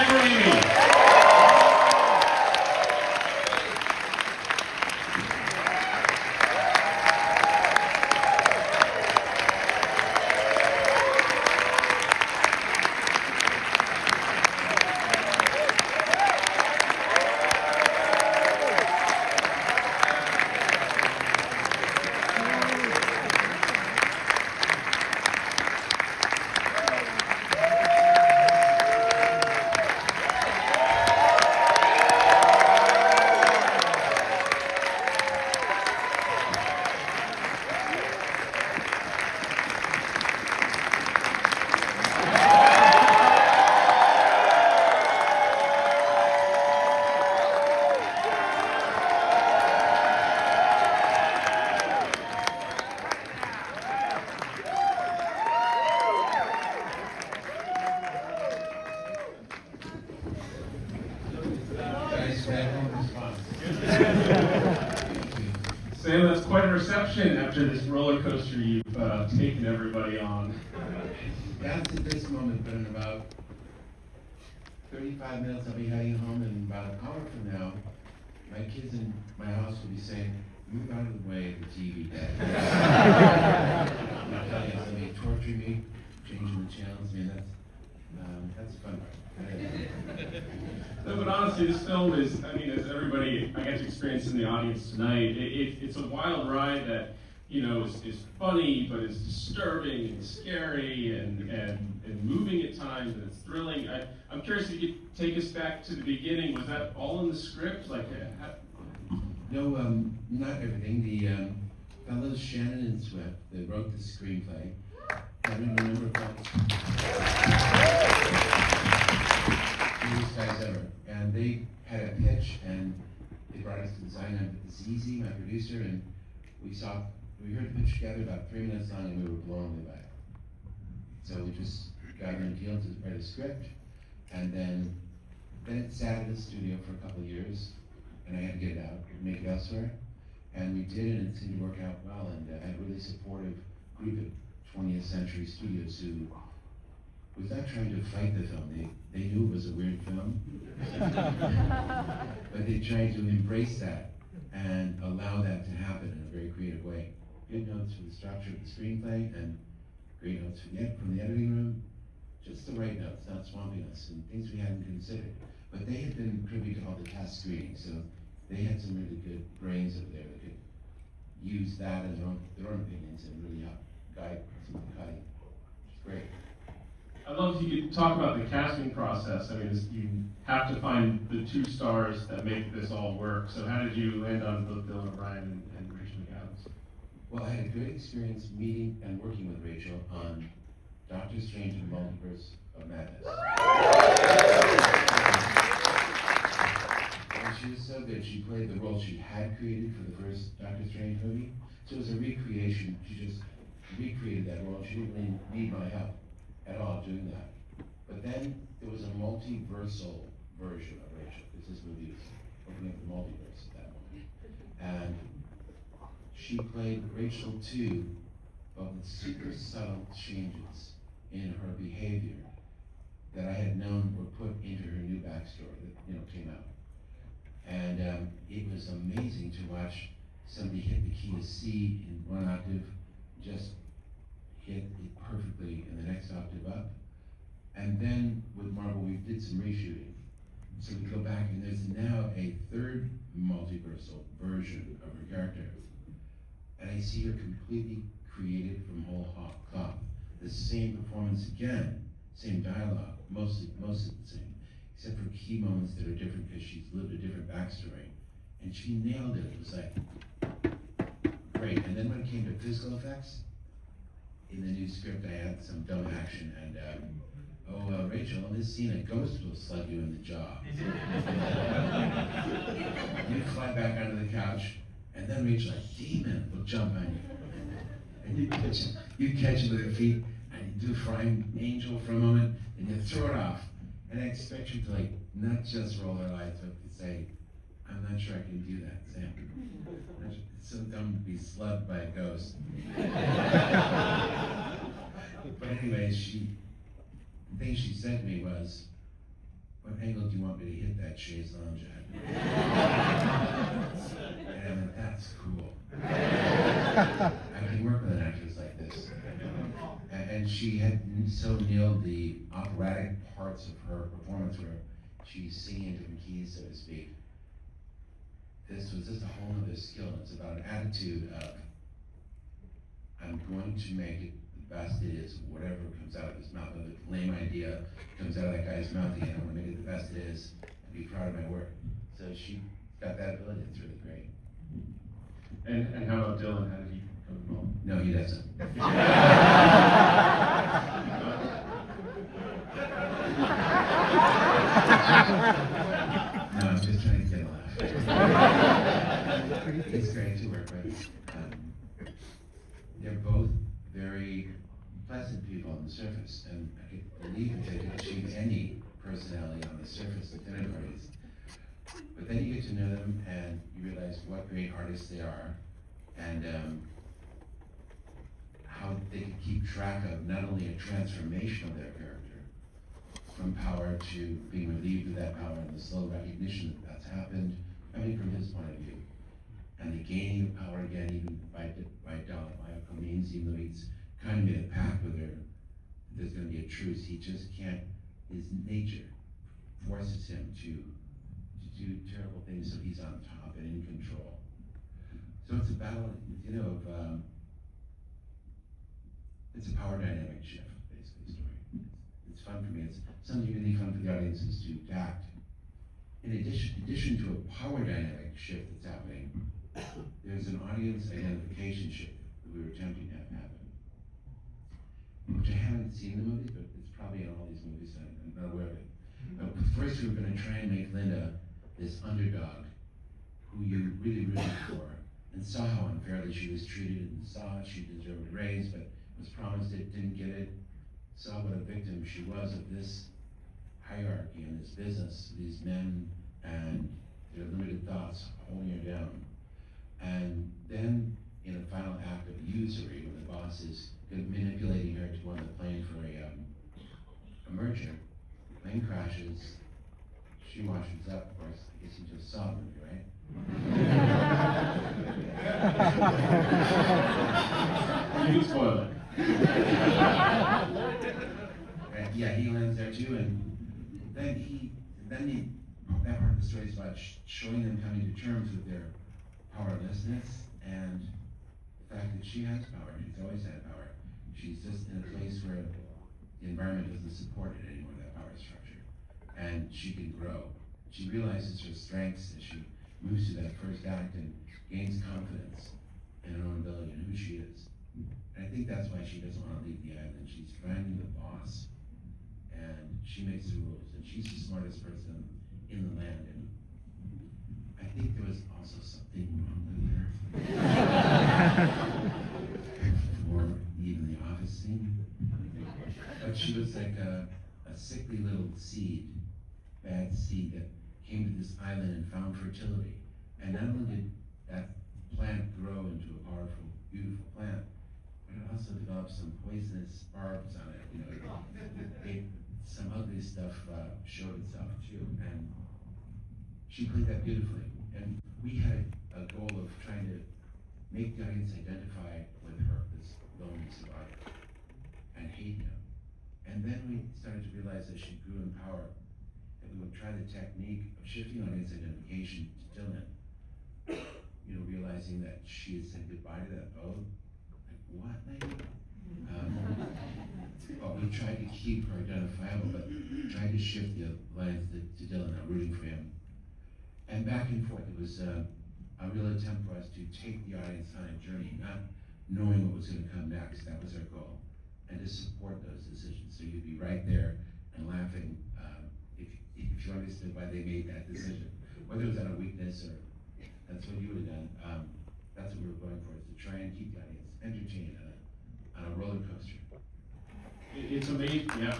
Sam Raimi. Sam, that's quite a reception after this roller coaster you've taken everybody on. That's at this moment, but in about 35 minutes I'll be heading home, and about an hour from now, my kids in my house will be saying, "Move out of the way of the TV, Dad." They're telling us they may torture me, changing the channels. I mean, that's fun. No, but honestly, this film is, I mean, as everybody I got to experience in the audience tonight, it's a wild ride that, you know, is funny, but it's disturbing and scary and moving at times, and it's thrilling. I'm curious if you could take us back to the beginning. Was that all in the script? Like, No, not everything. The fellows Shannon and Swift, they wrote the screenplay. I don't remember these guys ever. And they had a pitch, and they brought us to design them. Zizi, my producer, and we heard the pitch together about 3 minutes long, and we were blown away by it. So we just got her a deal to write a script, and then it sat in the studio for a couple of years, and I had to get it out and make it elsewhere. And we did, and it seemed to work out well, and I had a really supportive group of 20th Century Studios who was not trying to fight the film. They knew it was a weird film, but they tried to embrace that and allow that to happen in a very creative way. Good notes for the structure of the screenplay, and great notes from the editing room. Just the right notes, not swamping us, and things we hadn't considered. But they had been privy to all the test screenings, so they had some really good brains over there that could use that and their own opinions and really help guide some of the cutting. It's great. I'd love if you could talk about the casting process. I mean, you have to find the two stars that make this all work. So how did you land on both Dylan O'Brien and Rachel McAdams? Well, I had a great experience meeting and working with Rachel on Doctor Strange and the Multiverse of Madness. And she was so good. She played the role she had created for the first Doctor Strange movie. So it was a recreation. She just recreated that role. She didn't really need my help at all doing that. But then there was a multiversal version of Rachel, because this movie was opening up the multiverse at that moment. And she played Rachel too, but with super subtle changes in her behavior that I had known were put into her new backstory that came out. And it was amazing to watch somebody hit the key of C in one octave, just hit it perfectly in the next octave up. And then with Marvel, we did some reshooting. So we go back, and there's now a third multiversal version of her character. And I see her completely created from whole cloth. The same performance again, same dialogue, mostly the same, except for key moments that are different because she's lived a different backstory. And she nailed it. It was like, great. And then when it came to physical effects, in the new script I had some dumb action, and Rachel, in this scene a ghost will slug you in the jaw. You fly back onto the couch, and then Rachel, a demon, will jump on you. And you catch it with her feet, and you do Flying Angel for a moment, and you throw it off. And I expect you to not just roll her eyes, but to say, "I'm not sure I can do that, Sam. It's so dumb to be slugged by a ghost." But anyway, the thing she said to me was, "What me to hit that chaise lounge at. And that's cool. I can work with an actress like this. And she had so nailed the operatic parts of her performance where she's singing in different keys, so to speak. This was just a whole other skill. It's about an attitude of, I'm going to make it the best it is, whatever comes out of his mouth. Whether a lame idea comes out of that guy's mouth again, I'm going to make it the best it is and be proud of my work. So she got that ability. It's really great. And how about Dylan? How did he come involved? No, he doesn't. No, I'm just trying to get a laugh. It's great to work with. They're both very pleasant people on the surface, and I could believe that they could achieve any personality on the surface of dinner parties. But then you get to know them, and you realize what great artists they are, and how they can keep track of not only a transformation of their character, from power to being relieved of that power and the slow recognition that that's happened, coming from his point of view, and the gaining of power again, even by diabolical means, even though he's kind of made a pact with her, there's going to be a truce. He just can't, his nature forces him to do terrible things so he's on top and in control. So it's a battle, of, it's a power dynamic shift, basically, story. It's fun for me. It's something really fun for the audiences to act. In addition to a power dynamic shift that's happening, there's an audience identification shift that we were attempting to have happen, which I haven't seen in the movies, but it's probably in all these movies, and I'm not aware of it. But first we were going to try and make Linda this underdog who you really rooted for, and saw how unfairly she was treated, and saw she deserved a raise, but was promised it, didn't get it, saw what a victim she was of this hierarchy and this business, these men and their limited thoughts holding her down. And then in a final act of usury, when the boss is manipulating her to go on the plane for a merger, the plane crashes, she washes up, of course. I guess you just saw the movie, right? You can spoil it. Yeah, he lands there too, and then that part of the story is about showing them coming to terms with their powerlessness and the fact that she has power. She's always had power. She's just in a place where the environment doesn't support it anymore, that power structure, and she can grow. She realizes her strengths as she moves through that first act and gains confidence in her own ability and who she is. And I think that's why she doesn't want to leave the island. She's finding the boss, and she makes the rules, and she's the smartest person in the land. And I think there was also something wrong with her. Or even the office scene. But she was like a sickly little seed, bad seed that came to this island and found fertility. And not only did that plant grow into a powerful, beautiful plant, but it also developed some poisonous barbs on it. Some ugly stuff showed itself too. And she played that beautifully. And we had a goal of trying to make the audience identify with her, this lonely survivor, and hate him. And then we started to realize as she grew in power, that we would try the technique of shifting audience identification to Dylan. Realizing that she had said goodbye to that oath. Like, what, lady? Well, we tried to keep her identifiable, but tried to shift the alliance to Dylan, not rooting for him. And back and forth, it was a real attempt for us to take the audience on a journey, not knowing what was going to come next. That was our goal. And to support those decisions. So you'd be right there and laughing if you understood why they made that decision. Whether it was out of weakness or that's what you would have done. That's what we were going for, is to try and keep the audience entertained on a roller coaster. It's amazing, yeah.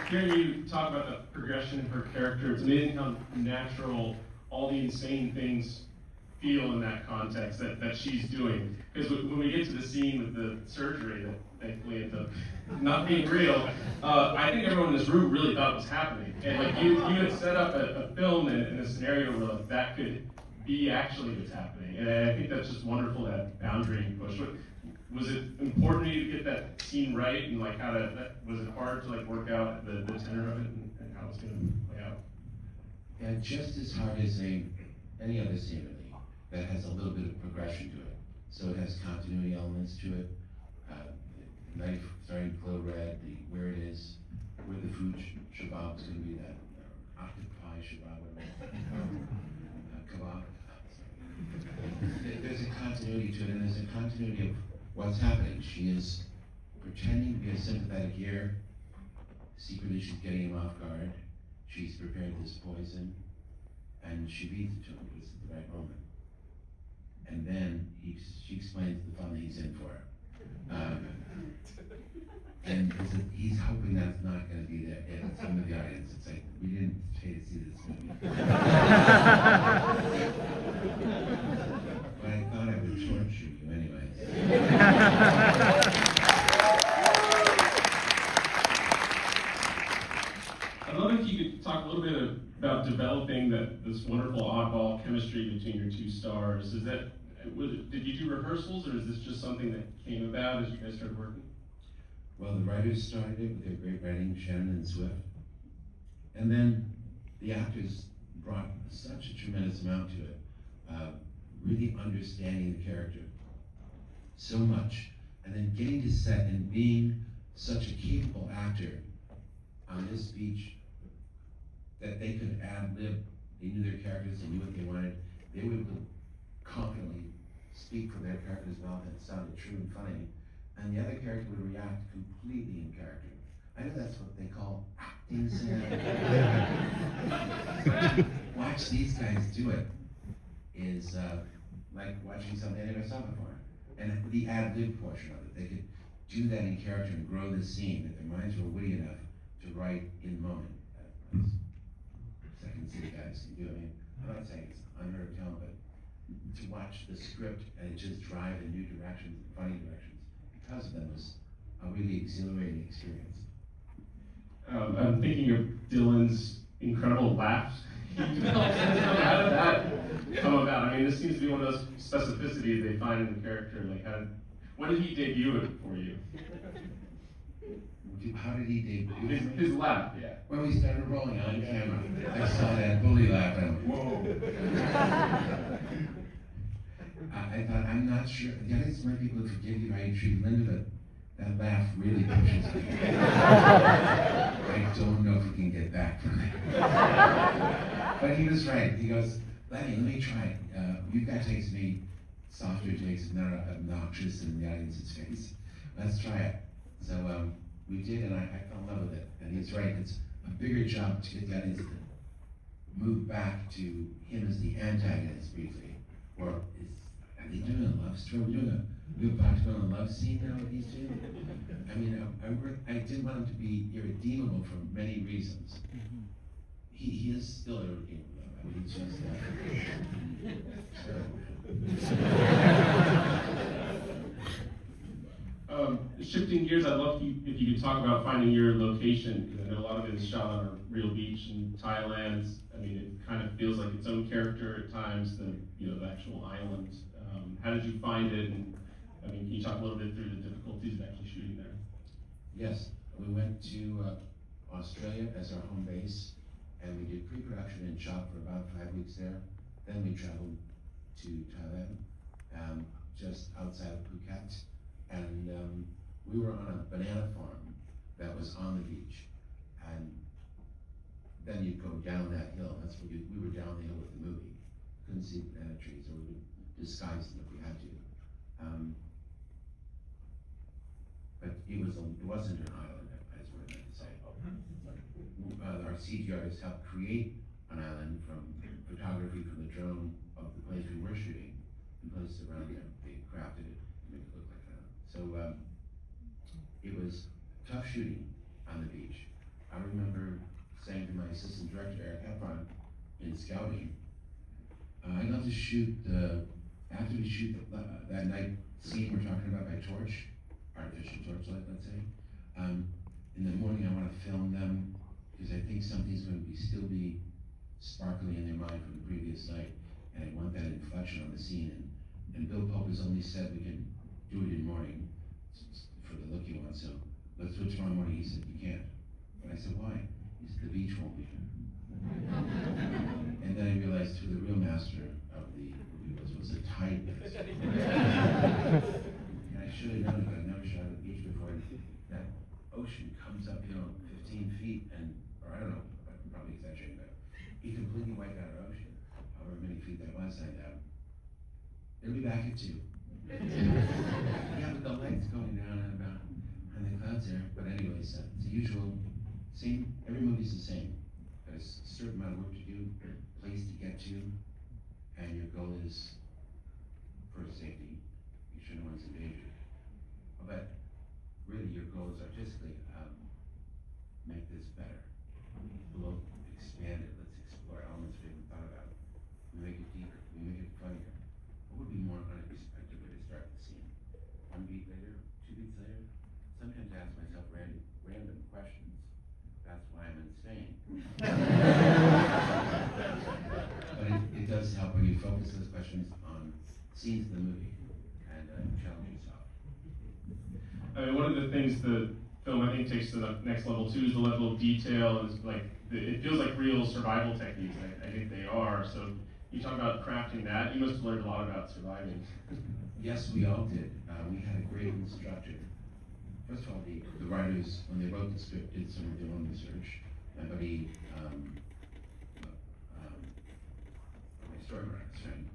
Hearing you talk about the progression of her character, it's amazing how natural all the insane things feel in that context that she's doing. Because when we get to the scene with the surgery, thankfully ended up not being real. I think everyone in this room really thought it was happening. And like you had set up a film in a scenario where like that could be actually what's happening. And I think that's just wonderful, that boundary you push. Was it important to you to get that scene right, and like was it hard to like work out the tenor of it and how it's gonna play out? Yeah, just as hard as any other scene really, that has a little bit of progression to it. So it has continuity elements to it. The knife starting to glow red, where it is, where the food shabab is going to be, that octopi shabab, kebab. There's a continuity to it, and there's a continuity of what's happening. She is pretending to be a sympathetic ear. Secretly, she's getting him off guard. She's prepared this poison, and she feeds it to him because it's at the right moment. And then she explains the fun that he's in for. And he's hoping that's not going to be there. Yeah, some of the audience, it's like, we didn't pay to see this movie. But I thought I would torture you anyways. I'd love if you could talk a little bit about developing this wonderful oddball chemistry between your two stars. Did you do rehearsals, or is this just something that came about as you guys started working? Well, the writers started it with their great writing, Shannon and Swift. And then the actors brought such a tremendous amount to it, really understanding the character so much. And then getting to set and being such a capable actor on this beach that they could ad-lib. They knew their characters, they knew what they wanted. They were able to confidently speak for their character's mouth, and it sounded true and funny. And the other character would react completely in character. I know that's what they call acting, Sam. Watch these guys do it is like watching something they never saw before. And the ad-lib portion of it, they could do that in character and grow the scene, that their minds were witty enough to write in the moment. Second city guys can do it. I mean, I'm not saying it's unheard of talent, but to watch the script and it just drive in new directions, funny directions, because of them was a really exhilarating experience. I'm thinking of Dylan's incredible laugh. How did that come about? I mean, this seems to be one of those specificities they find in the character. Like, when did he debut it for you? How did he debut? His laugh, yeah. When we started rolling on camera, I saw that bully laugh and I went, whoa. I thought, I'm not sure, the audience might be able to forgive you how you treat Linda, but that laugh really pushes me. I don't know if we can get back from it. But he was right. He goes, let me try it. You've got takes me softer takes, not obnoxious in the audience's face. Let's try it. So we did, and I fell in love with it. And he's right. It's a bigger job to get the audience to move back to him as the antagonist briefly. Or are they doing a love story? We're about to go on a love scene now with these two? I mean, I didn't want him to be irredeemable for many reasons. He is still irredeemable, though. I mean, he's just Shifting gears, I'd love if you could talk about finding your location, because I know a lot of it is shot on a real beach in Thailand. I mean, it kind of feels like its own character at times, the actual island. How did you find it? And I mean, can you talk a little bit through the difficulties of actually shooting there? Yes, we went to Australia as our home base, and we did pre-production and shot for about 5 weeks there. Then we traveled to Thailand, just outside of Phuket, and we were on a banana farm that was on the beach, and then you'd go down that hill. That's what we were down the hill with the movie. Couldn't see banana trees, or we would disguise them if we had to. But it wasn't an island, as we're meant to say. Our CG artists helped create an island from photography from the drone of the place we were shooting, and places around there. They crafted it to make it look like that. So it was tough shooting on the beach. I remember saying to my assistant director, Eric Heffron, in scouting, I'd love to shoot after we shoot that night scene we're talking about by torch, artificial torchlight, let's say. In the morning, I want to film them because I think something's going to still be sparkling in their mind from the previous night, and I want that inflection on the scene. And Bill Pope has only said we can do it in the morning for the look you want, so let's do it tomorrow morning. He said, you can't. But I said, why? He said, the beach won't be here. And then I realized who the real master of the movie was a tide base. And I should have known it, but I've never shot at the beach before. That ocean comes up, 15 feet, or I don't know, I'm probably exaggerating, but he completely wiped out our ocean, however many feet that was, and it'll be back at 2. Yeah, but the light's going down and about, and the clouds there, but anyways, it's the usual, same, every movie's the same. There's a certain amount of work to do, place to get to, and your goal is first safety, make sure no one's in danger. But really your goal is artistically, make this better. We'll expand it, let's explore elements we haven't thought about. We make it deeper, we make it funnier. What would be more unexpected way to start the scene? 1 beat later, 2 beats later? Sometimes I ask myself random questions. That's why I'm insane. But it does help when you focus those questions on scenes of the movie and challenge yourself. I mean, one of the things the film I think takes to the next level too is the level of detail. And it's like it feels like real survival techniques. I think they are. So you talk about crafting that. You must have learned a lot about surviving. Yes, we all did. We had a great instructor. First of all, the writers, when they wrote the script, did some of their own research. My buddy, my storyboarder's friend,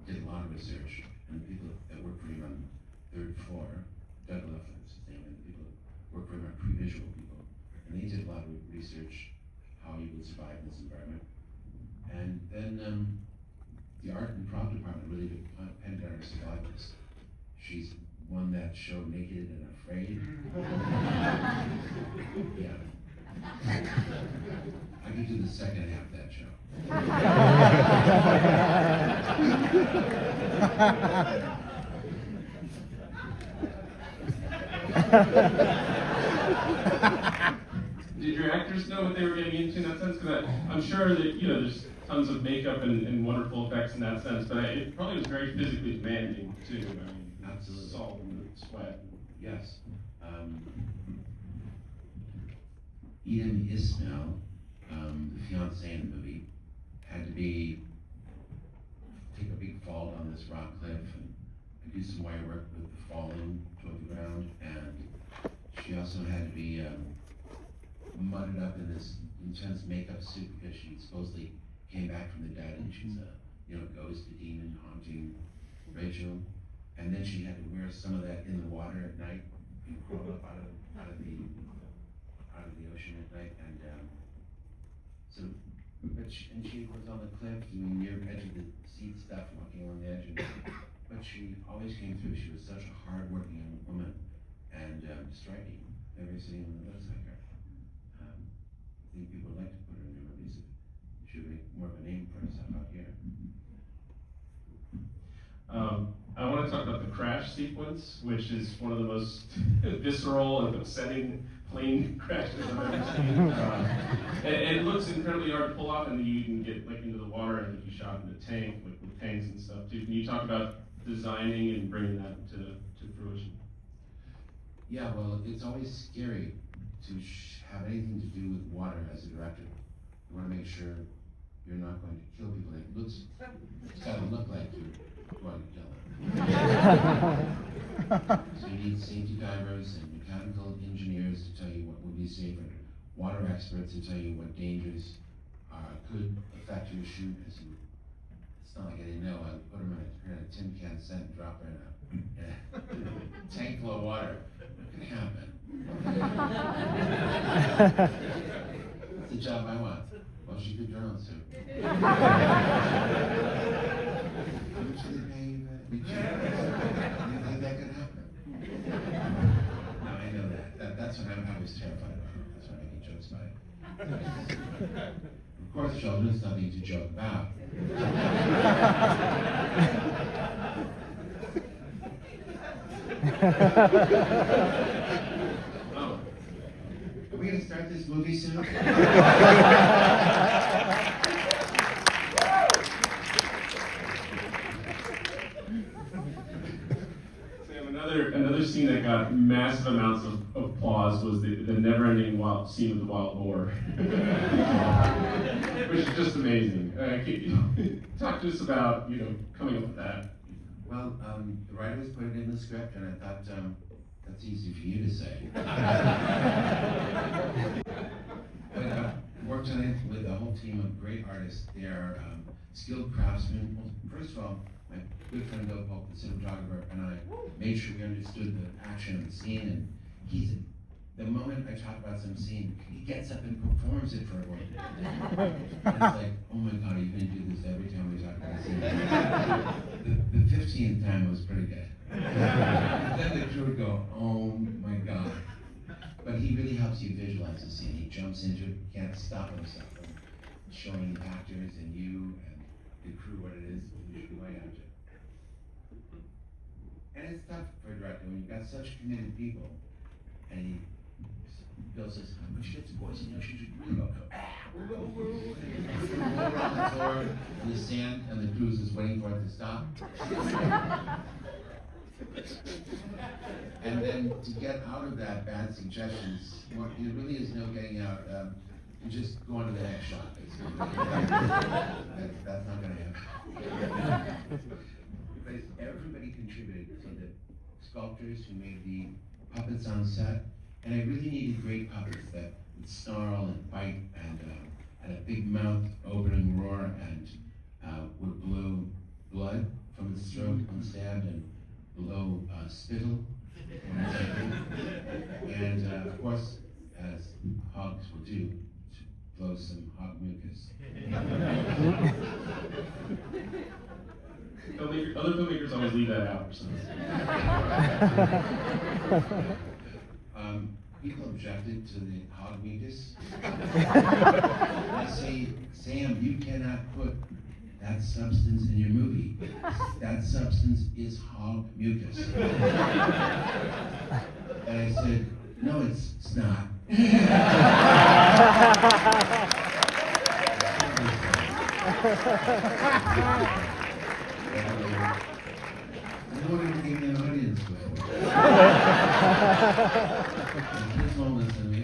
did a lot of research, and the people that work for him on the 3rd floor, Doug Leffler's his name, and the people that work for him are pre-visual people, and they did a lot of research how you would survive in this environment. And then the art and prop department really depended on our survivalist. She's one that showed naked and afraid. Yeah. I could do the second half of that show. Did your actors know what they were getting into in that sense? Because I'm sure that there's tons of makeup and wonderful effects in that sense, but it probably was very physically demanding too. I mean, absolutely. Salt and sweat. Yes. Edom Ismail, the fiance in the movie, had to take a big fall down this rock cliff and do some wire work with the falling toward the ground, and she also had to be mudded up in this intense makeup suit because she supposedly came back from the dead and she's a ghost, a demon haunting Rachel, and then she had to wear some of that in the water at night and crawl up out of the ocean at night, and she was on the cliff doing near edge of the seat stuff, walking along the edge, but she always came through. She was such a hard-working young woman and striking. Never seen anyone that looks like her. I think people would like to put her in their movies. She would make more of a name for herself out here. I want to talk about the crash sequence, which is one of the most visceral and upsetting plane crashes I've ever seen. It looks incredibly hard to pull off, and you can get into the water, and you shot in a tank with tanks and stuff too. Can you talk about designing and bringing that to fruition? Yeah, well, it's always scary to have anything to do with water as a director. You want to make sure you're not going to kill people. It's got to look like you're going to kill them. So you need safety divers and mechanical engineers to tell you what would be safe, and water experts to tell you what dangers could affect your shoot. It's not like I didn't know. I put them in a tin can set and drop her in a tank full of water. What can happen? That's the job I want. Well, she's a good journalist too. How much do they pay you? You think that could happen? No, I know that. That's what I was terrified about. That's why I make jokes about it. Of course, children, it's nothing to joke about. Oh. Are we gonna start this movie soon? Sam, another scene that got massive amounts of applause was the never-ending scene with the wild boar, which is just amazing. Talk to us about coming up with that. Well, the writers put it in the script, and I thought that's easy for you to say. But worked on it with a whole team of great artists. They are skilled craftsmen. Well, first of all, my good friend Bill Pope, the cinematographer, and I made sure we understood the action of the scene. And he said, the moment I talk about some scene, he gets up and performs it for everyone. And it's like, oh my God, are you going to do this every time we talk about a scene? The 15th time was pretty good. Then the crew would go, oh my God. But he really helps you visualize the scene. He jumps into it, can't stop himself from showing the actors and you and the crew what it is you should be going after. And it's tough for a director when you've got such committed people. And Bill says, but you get the voice, she should really go, roll around the floor in the sand, and the crew is waiting for it to stop. And then to get out of that bad suggestions, there really is no getting out. You just go on to the next shot, basically. That's not going to happen. But everybody contributed. So the sculptors who made the puppets on set, and I really needed great puppets that would snarl and bite and had a big mouth, open and roar, and would blow blood from its throat when stabbed and blow spittle. And of course, as hogs will do, to blow some hog mucus. Other filmmakers always leave that out for some reason. People objected to the hog mucus. I say, Sam, you cannot put that substance in your movie. That substance is hog mucus. And I said, no, it's not. No one ever gave me an audience before. Kids won't listen to me.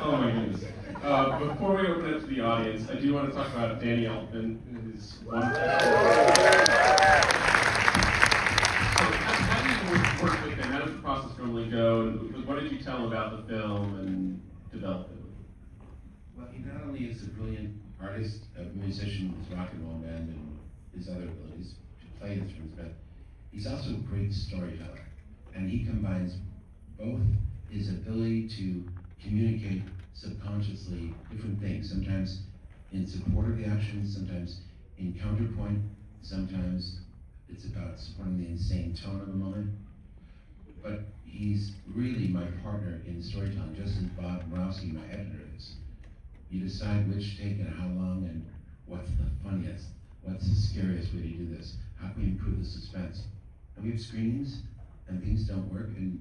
Oh my goodness. Before we open it to the audience, I do want to talk about Danny Elfman, who is wonderful. How did you work with him? How did the process normally go? And what did you tell him about the film and develop it? Well, he not only is a brilliant artist, a musician with his rock and roll band and his other abilities to play instruments, but he's also a great storyteller. And he combines both his ability to communicate subconsciously different things, sometimes in support of the action, sometimes in counterpoint, sometimes it's about supporting the insane tone of the moment. But he's really my partner in storytelling, just as Bob Morowski, my editor, is. You decide which take and how long and what's the funniest, what's the scariest way to do this, how can we improve the suspense. And we have screenings and things don't work and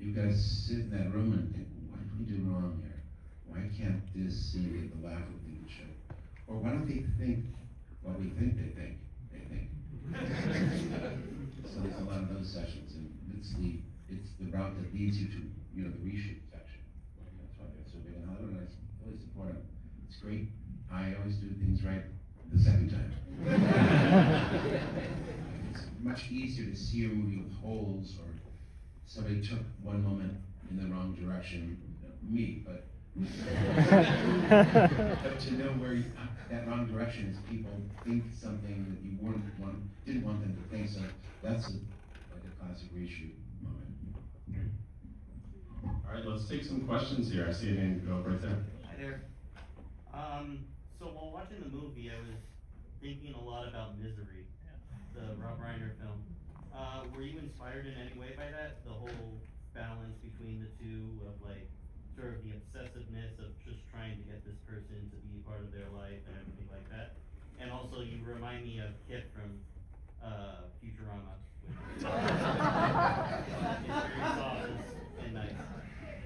you've got to sit in that room and think, what did we do wrong here? Why can't this scene get the laugh we think it should? Or why don't they think what we think they think? So there's a lot of those sessions, and it's the route that leads you to the reshoot section. That's why they're so big in Hollywood, and I really support them. It's great. I always do things right the second time. It's much easier to see a movie with holes, or somebody took one moment in the wrong direction. Me, but to know where that wrong direction is, people think something that you didn't want them to think. So that's like a classic reshoot moment. All right, let's take some questions here. I see a hand go up right there. Hi there. So while watching the movie, I was thinking a lot about Misery, the Rob Reiner film. Were you inspired in any way by that? The whole balance between the two of sort of the obsessiveness of just trying to get this person to be part of their life and everything like that? And also, you remind me of Kip from Futurama. It's very soft and nice.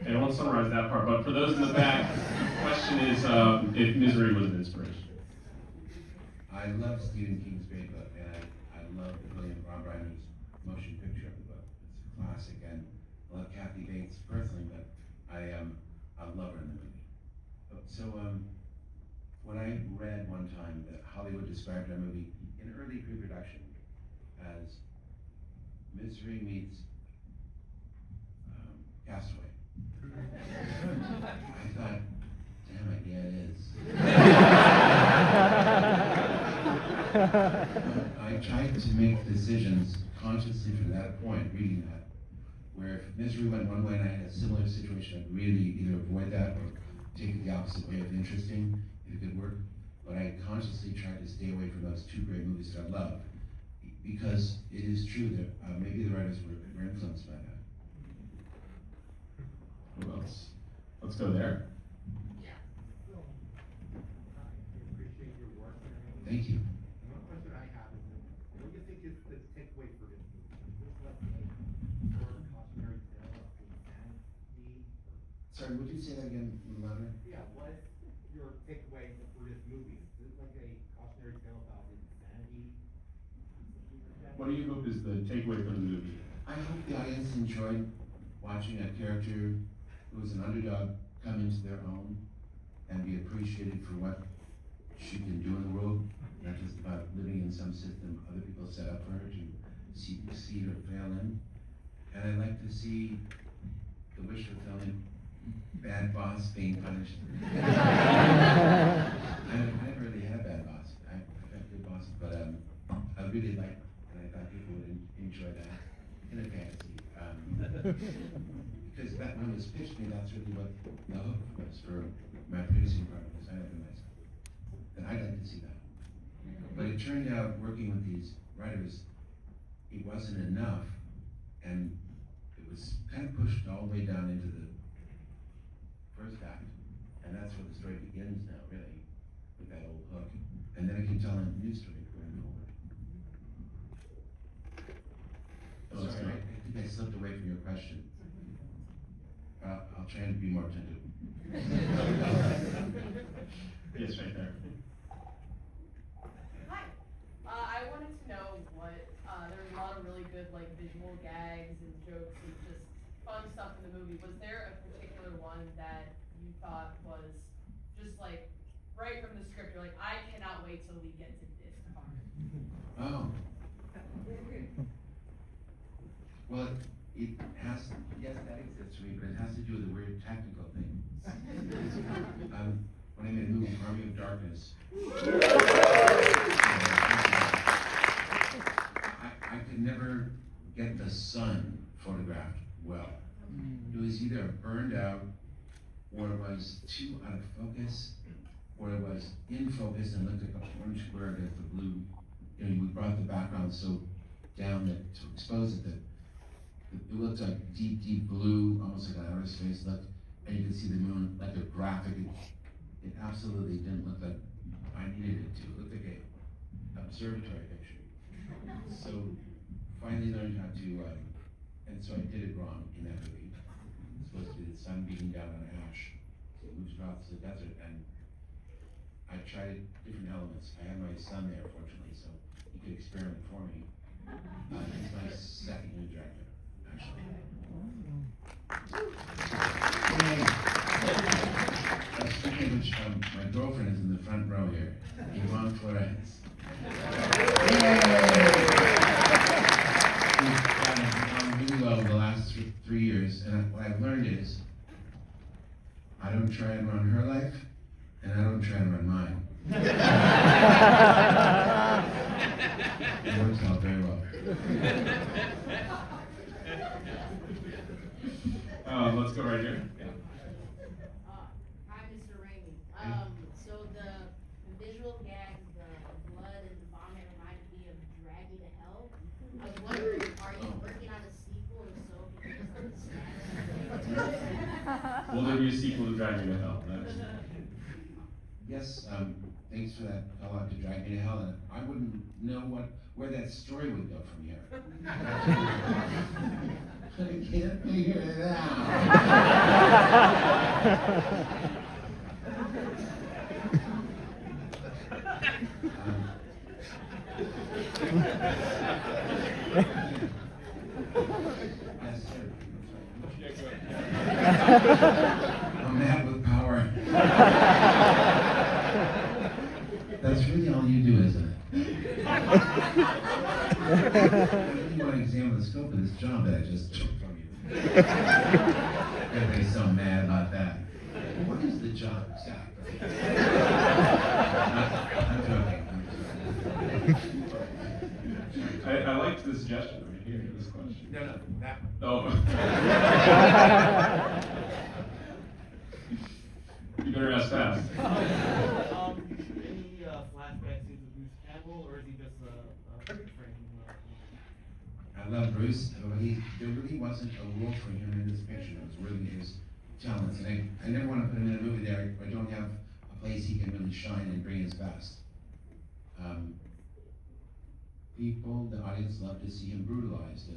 Okay, I won't summarize that part, but for those in the back, the question is if Misery was an inspiration. I love Stephen King's Grey Book, and I love Rob Reiner's motion picture of the book. It's a classic, and I love Kathy Bates personally, but I love her in the movie. So when I read one time that Hollywood described our movie in early pre-production as Misery meets Castaway, I thought, damn it, yeah it is. I tried to make decisions consciously from that point, reading that, where if Misery went one way and I had a similar situation, I'd really either avoid that or take it the opposite way of interesting, if it could work. But I consciously tried to stay away from those two great movies that I love, because it is true that maybe the writers were influenced by that. Who else? Let's go there. Appreciate your work. Thank you. One question I have is, what do you think is the takeaway for this movie? Is this like a sort of cautionary tale of insanity? Sorry, would you say that again, louder? Yeah, what's your takeaway for this movie? Is this like a cautionary tale about insanity? What do you hope is the takeaway from the movie? I hope the audience enjoyed watching a character who was an underdog come into their own and be appreciated for what she can do in the world, not just about living in some system other people set up for her to succeed or fail in. And I'd like to see the wish fulfilling bad boss being punished. I never really had a bad boss. I've had good bosses, but I really liked, and I thought people would enjoy that in a fantasy. Because that when it was pitched to me, that's really what the hook was for my producing partner, because I have myself. And I'd like to see that. But it turned out working with these writers, it wasn't enough, and it was kind of pushed all the way down into the first act. And that's where the story begins now, really, with that old hook. And then I can tell a new story going forward. Oh, Sorry, I think I slipped away from your question. I'll try and be more attentive. Yes, right there. Hi. I wanted to know what, there was a lot of really good like visual gags and jokes and just fun stuff in the movie. Was there a particular one that you thought was just like, right from the script, you're like, I cannot wait till we get to this part? Oh. Well, it has, yes, that exists for me, but it has to do with a weird technical thing. When I made a movie, Army of Darkness, I could never get the sun photographed well. It was either burned out, or it was too out of focus, or it was in focus and looked like a orange square against the blue. You know, we brought the background so down that to expose it that it looked like deep, deep blue, almost like an outer space look, and you could see the moon like a graphic. It absolutely didn't look like I needed it to. It looked like an observatory picture. So finally learned how to, and so I did it wrong in that movie. It's supposed to be the sun beating down on ash, so it moves across the desert, and I tried different elements. I had my son there, fortunately, so he could experiment for me. He's my second new director. Speaking of which, my girlfriend is in the front row here, Yvonne Flores. We've gotten on really well the last 3 years, and what I've learned is, I don't try and run her life, and I don't try and run mine. It works out very well. Let's go right here. Yeah. Hi, Mr. Raimi. So the visual gags, the blood and the vomit reminded me of Drag Me to Hell. I was wondering, are you working on a sequel or so? Because of the status? Will there be a sequel to Drag Me to Hell? That's... Yes, thanks for that call out to Drag Me to Hell, and I wouldn't know where that story would go from here. I can't figure it out. Yes, sir. I'm mad with power. That's really all you do, isn't it? I really want to examine the scope of this job that I just took from you. Everybody's so mad about that. What is the job exactly? I'm joking. I liked the suggestion right here, this question. No, that one. Oh. You better ask fast. Any flashback scenes with Bruce Campbell, or is he just a friend? I love Bruce. There really wasn't a role for him in this picture. It was really his talents. And I never want to put him in a movie there where I don't have a place he can really shine and bring his best. People, the audience, love to see him brutalized.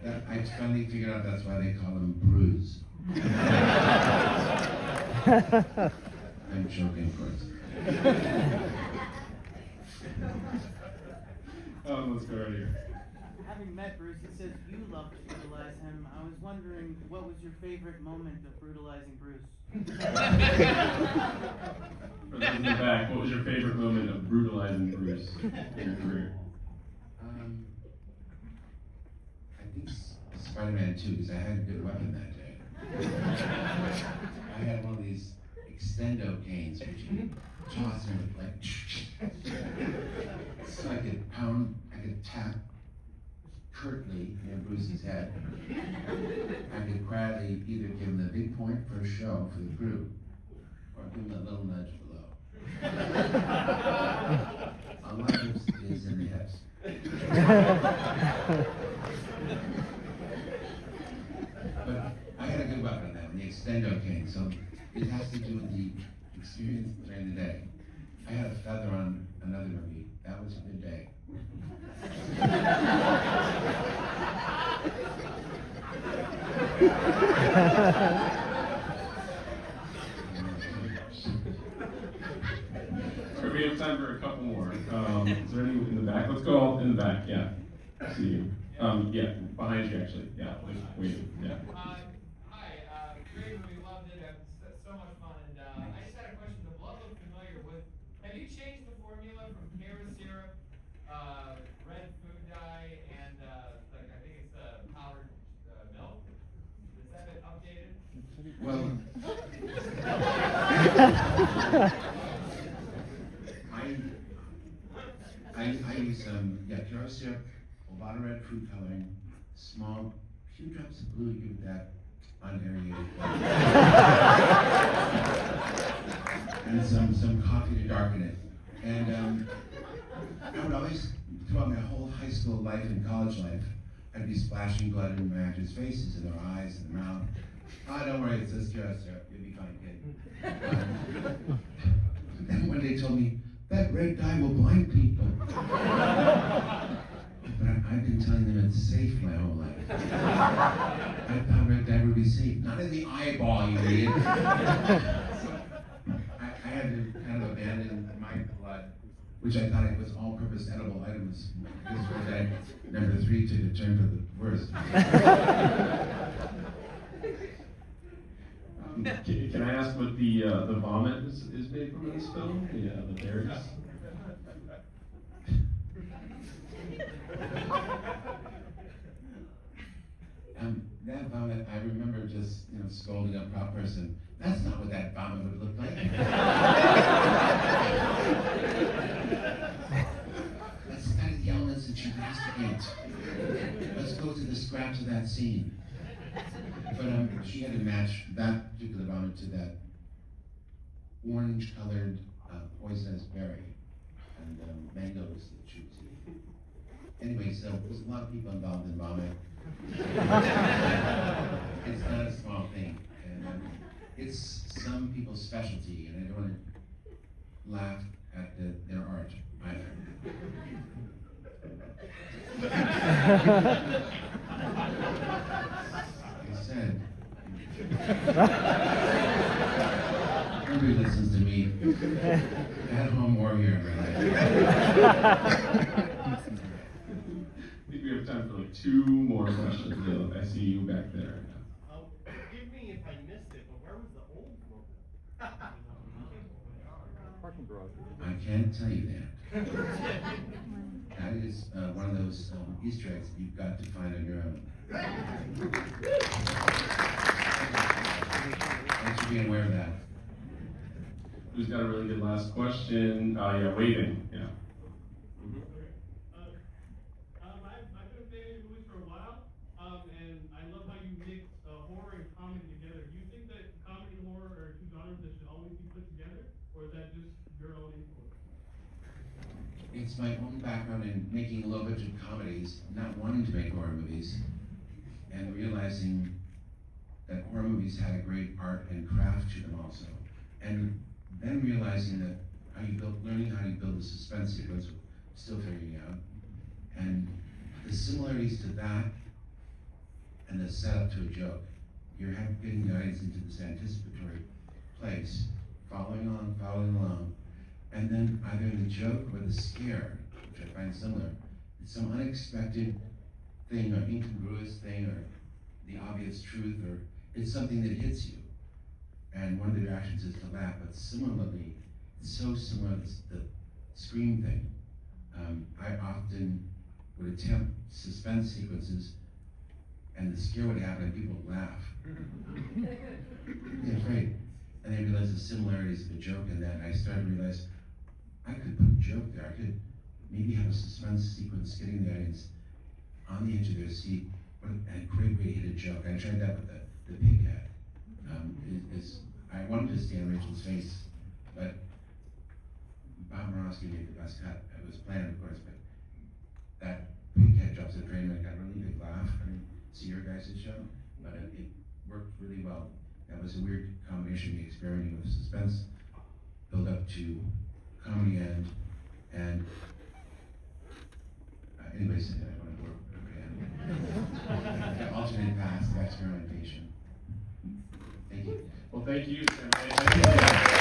And I finally figured out that's why they call him Bruce. I'm joking, of course. Let's go right here. Having met Bruce, he says you love to brutalize him. I was wondering, what was your favorite moment of brutalizing Bruce? For those in the back, what was your favorite moment of brutalizing Bruce in your career? I think Spider-Man 2, because I had a good weapon that day. I had one of these extendo canes, which you toss him with like, so I could tap curtly near Bruce's head. I could quietly either give him the big point for a show for the crew, or give him a little nudge below. A lot of it is in the hips. But I had a good weapon on that one, the extendo cane, so it has to do with the experience during the day. I had a feather on another movie. That was a good day. We have time for a couple more. Is there any in the back? Let's go all in the back. Yeah. See you. Yeah, behind you actually. Yeah, waiting. Yeah. Hi, great movie, loved it. So much fun. And I just had a question. The blood looked familiar. Have you changed the formula from Kara syrup, red food dye, and like I think it's powdered milk? Has that been updated? Well, I use pure syrup, a lot of red food coloring, small, few drops of blue, give that unvariated flavor. And some coffee to darken it. And I would always, throughout my whole high school life and college life, I'd be splashing blood in my actors' faces, in their eyes, and their mouth. Oh, don't worry, it's just pure syrup. You'll be fine, kid. Then one day told me, that red dye will blind people. But I've been telling them it's safe my whole life. I thought red dye would be safe. Not in the eyeball, you idiot. I had to kind of abandon my blood, which I thought it was all-purpose edible items. This red dye, number 3, took a turn for the worst. Can I ask what the vomit is made from in this film? The berries. That vomit, I remember just scolding a prop person. That's not what that vomit would look like. Let's study the elements that you masticate. Let's go to the scraps of that scene. But she had to match that particular vomit to that orange-colored poisonous berry and mangoes that she was eating. Anyway, so there's a lot of people involved in vomit. It's not a small thing, and it's some people's specialty, and I don't want to laugh at their art either. Like I said, nobody listens to me. At-home warrior in my life. I think we have time for like 2 more questions. Lil. I see you back there. Forgive me if I missed it, but where was the old logo? Parking garage. I can't tell you that. That is one of those Easter eggs that you've got to find on your own. Thanks for being aware of that. Who's got a really good last question? Yeah, waiting. Yeah. I've been a fan of movies for a while, and I love how you mix horror and comedy together. Do you think that comedy and horror are 2 genres that should always be put together, or is that just your own influence? It's my own background in making low budget comedies, not wanting to make horror movies, and realizing that horror movies had a great art and craft to them also. And then realizing that learning how you build a suspense sequence, still figuring out, and the similarities to that and the setup to a joke. You're getting the audience into this anticipatory place, following along, and then either in the joke or the scare, which I find similar, it's some unexpected thing or incongruous thing or the obvious truth, or it's something that hits you. And one of the reactions is to laugh, but similarly, it's so similar to the Scream thing. I often would attempt suspense sequences, and the scare would happen and people would laugh. They're afraid. And I realized the similarities of the joke in that, and I started to realize I could put a joke there. I could maybe have a suspense sequence getting the audience on the edge of their seat, and a great way to hit a joke. I tried that with the pig head. I wanted to stay on Rachel's face, but Bob Morosky made the best cut. It was planned, of course, but that pig head drops the drain, and I got a really big laugh. I didn't see your guys' show, but it worked really well. That was a weird combination of me experimenting with suspense, build up to comedy end, and anyways, I want to work again. Alternate paths of experimentation. Thank you. Well, thank you. Sam. Thank you.